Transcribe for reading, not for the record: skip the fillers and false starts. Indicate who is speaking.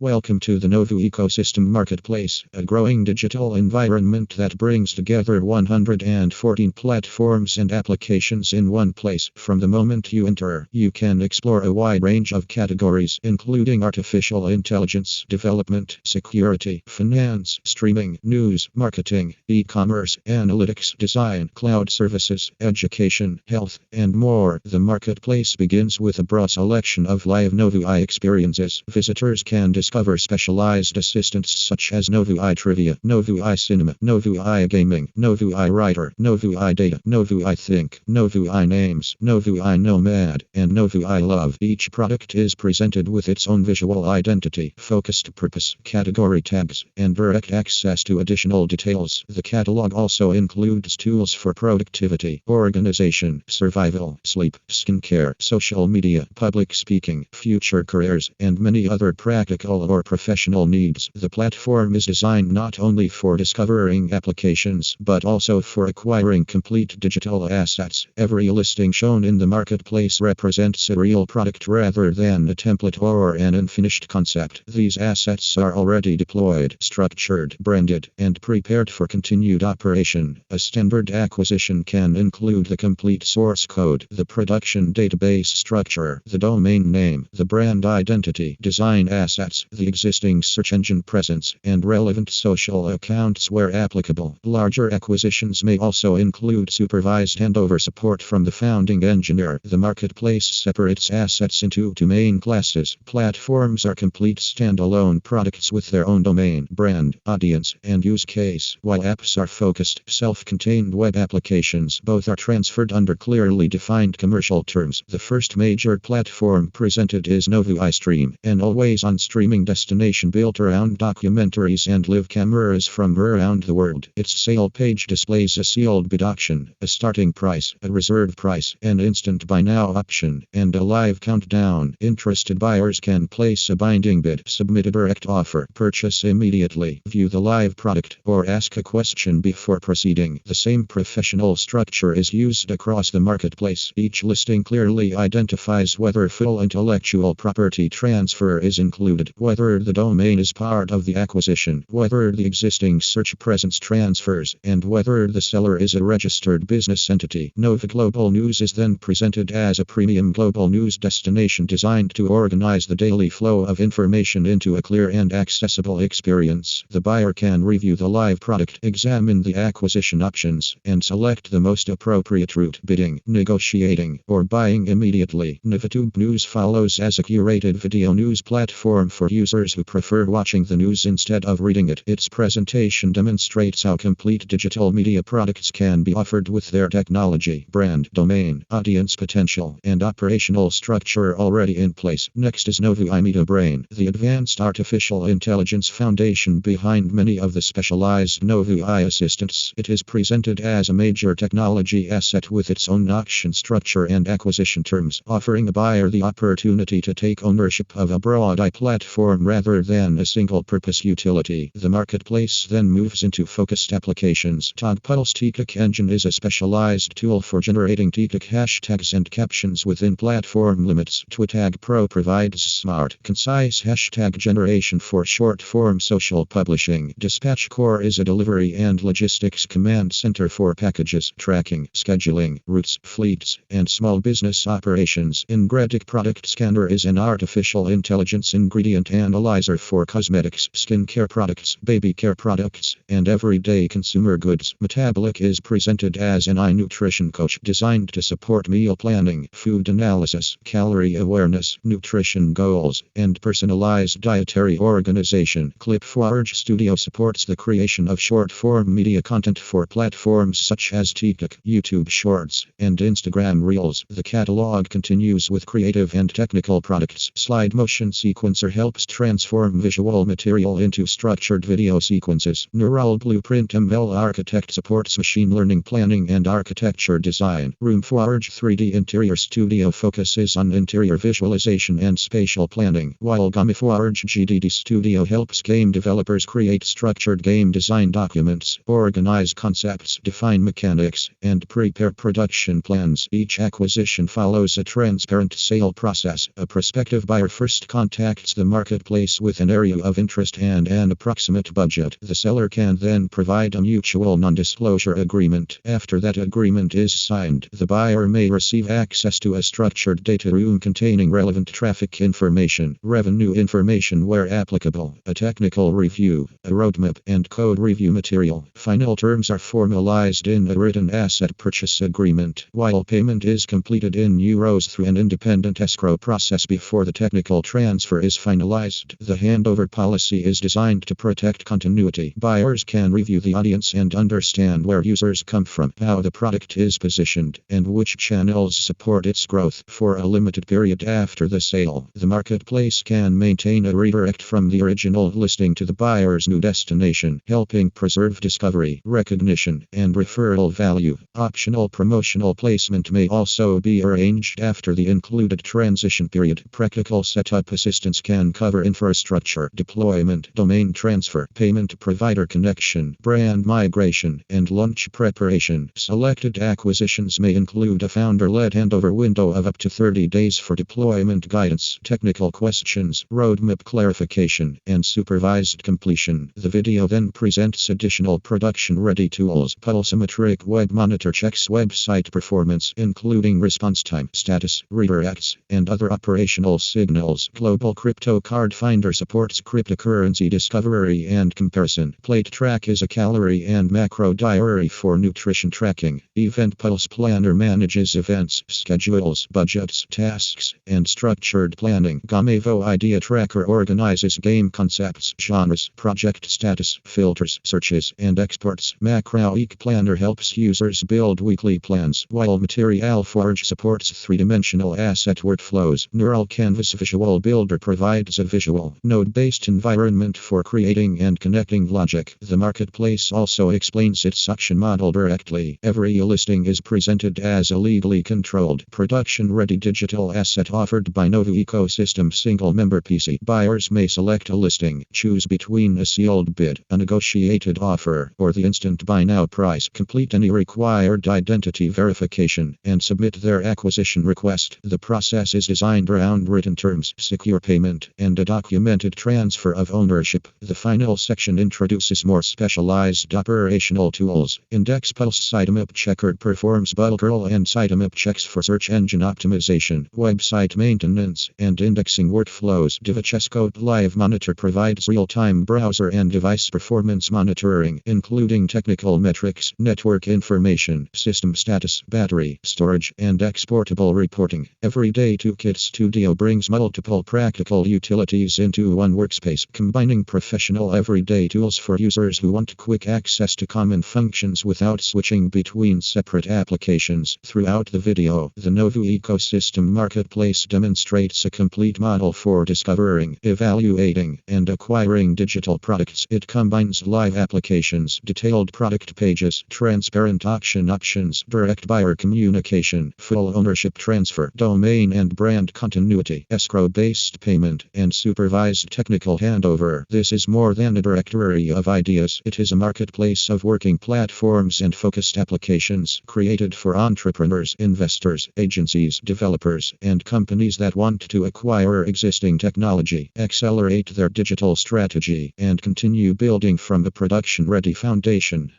Speaker 1: Welcome to the Novu Ecosystem Marketplace, a growing digital environment that brings together 114 platforms and applications in one place. From the moment you enter, you can explore a wide range of categories, including artificial intelligence, development, security, finance, streaming, news, marketing, e-commerce, analytics, design, cloud services, education, health, and more. The marketplace begins with a broad selection of live Novu experiences. Visitors can discover specialized assistants such as Novu Trivia, Novu Cinema, Novu Gaming, Novu Writer, Novu Data, Novu Think, Novu Names, Novu Nomad, and Novu Love. Each product is presented with its own visual identity, focused purpose, category tags, and direct access to additional details. The catalog also includes tools for productivity, organization, survival, sleep, skincare, social media, public speaking, future careers, and many other practical or professional needs. The platform is designed not only for discovering applications, but also for acquiring complete digital assets. Every listing shown in the marketplace represents a real product rather than a template or an unfinished concept. These assets are already deployed, structured, branded, and prepared for continued operation. A standard acquisition can include the complete source code, the production database structure, the domain name, the brand identity, design assets, the existing search engine presence, and relevant social accounts where applicable. Larger acquisitions may also include supervised handover support from the founding engineer. The marketplace separates assets into two main classes. Platforms are complete standalone products with their own domain, brand, audience, and use case, while apps are focused, self-contained web applications. Both are transferred under clearly defined commercial terms. The first major platform presented is Novu Stream, an always-on streaming destination built around documentaries and live cameras from around the world. Its sale page displays a sealed bid auction, a starting price, a reserve price, an instant buy now option, and a live countdown. Interested buyers can place a binding bid, submit a direct offer, purchase immediately, view the live product, or ask a question before proceeding. The same professional structure is used across the marketplace. Each listing clearly identifies whether full intellectual property transfer is included, whether the domain is part of the acquisition, whether the existing search presence transfers, and whether the seller is a registered business entity. Novu Global News is then presented as a premium global news destination designed to organize the daily flow of information into a clear and accessible experience. The buyer can review the live product, examine the acquisition options, and select the most appropriate route: bidding, negotiating, or buying immediately. NovuTube News follows as a curated video news platform for users who prefer watching the news instead of reading it. Its presentation demonstrates how complete digital media products can be offered with their technology, brand, domain, audience potential, and operational structure already in place. Next is Novu Media Brain, the advanced artificial intelligence foundation behind many of the specialized Novu assistants. It is presented as a major technology asset with its own auction structure and acquisition terms, offering a buyer the opportunity to take ownership of a broad platform rather than a single-purpose utility. The marketplace then moves into focused applications. Togpulse TikTok Engine is a specialized tool for generating TikTok hashtags and captions within platform limits. Twitag Pro provides smart, concise hashtag generation for short-form social publishing. Dispatch Core is a delivery and logistics command center for packages, tracking, scheduling, routes, fleets, and small business operations. Ingredient Product Scanner is an artificial intelligence ingredient analyzer for cosmetics, skincare products, baby care products, and everyday consumer goods. Metabolic is presented as an nutrition coach designed to support meal planning, food analysis, calorie awareness, nutrition goals, and personalized dietary organization. ClipForge Studio supports the creation of short-form media content for platforms such as TikTok, YouTube Shorts, and Instagram Reels. The catalog continues with creative and technical products. Slide Motion Sequencer helps transform visual material into structured video sequences. Neural Blueprint ML Architect supports machine learning planning and architecture design. RoomForge 3D Interior Studio focuses on interior visualization and spatial planning, while GameForge GDD Studio helps game developers create structured game design documents, organize concepts, define mechanics, and prepare production plans. Each acquisition follows a transparent sale process. A prospective buyer first contacts the market marketplace with an area of interest and an approximate budget. The seller can then provide a mutual non-disclosure agreement. After that agreement is signed, the buyer may receive access to a structured data room containing relevant traffic information, revenue information where applicable, a technical review, a roadmap, and code review material. Final terms are formalized in a written asset purchase agreement, while payment is completed in euros through an independent escrow process before the technical transfer is finalized. The handover policy is designed to protect continuity. Buyers can review the audience and understand where users come from, how the product is positioned, and which channels support its growth. For a limited period after the sale, the marketplace can maintain a redirect from the original listing to the buyer's new destination, helping preserve discovery, recognition, and referral value. Optional promotional placement may also be arranged after the included transition period. Practical setup assistance can cover infrastructure, deployment, domain transfer, payment provider connection, brand migration, and launch preparation. Selected acquisitions may include a founder-led handover window of up to 30 days for deployment guidance, technical questions, roadmap clarification, and supervised completion. The video then presents additional production-ready tools. Pulsometric web monitor checks website performance, including response time, status, redirects, and other operational signals. Global Crypto Card Finder supports cryptocurrency discovery and comparison. Plate Track is a calorie and macro diary for nutrition tracking. Event Pulse Planner manages events, schedules, budgets, tasks, and structured planning. Gamevo Idea Tracker organizes game concepts, genres, project status, filters, searches, and exports. Macroeek Planner helps users build weekly plans, while Material Forge supports three-dimensional asset workflows. Neural Canvas Visual Builder provides a visual, node-based environment for creating and connecting logic. The marketplace also explains its auction model directly. Every listing is presented as a legally controlled, production-ready digital asset offered by Novo Ecosystem single-member PC. Buyers may select a listing, choose between a sealed bid, a negotiated offer, or the instant buy now price, complete any required identity verification, and submit their acquisition request. The process is designed around written terms, secure payment, and a documented transfer of ownership. The final section introduces more specialized operational tools. Index Pulse Sitemap Checker performs bulk URL and sitemap checks for search engine optimization, website maintenance, and indexing workflows. Divachescode Live Monitor provides real-time browser and device performance monitoring, including technical metrics, network information, system status, battery, storage, and exportable reporting. Everyday Toolkit Studio brings multiple practical utilities into one workspace, combining professional everyday tools for users who want quick access to common functions without switching between separate applications. Throughout the video, the Novo Ecosystem Marketplace demonstrates a complete model for discovering, evaluating, and acquiring digital products. It combines live applications, detailed product pages, transparent auction options, direct buyer communication, full ownership transfer, domain and brand continuity, escrow-based payment, and supervised technical handover. This is more than a directory of ideas. It is a marketplace of working platforms and focused applications created for entrepreneurs, investors, agencies, developers, and companies that want to acquire existing technology, accelerate their digital strategy, and continue building from a production-ready foundation.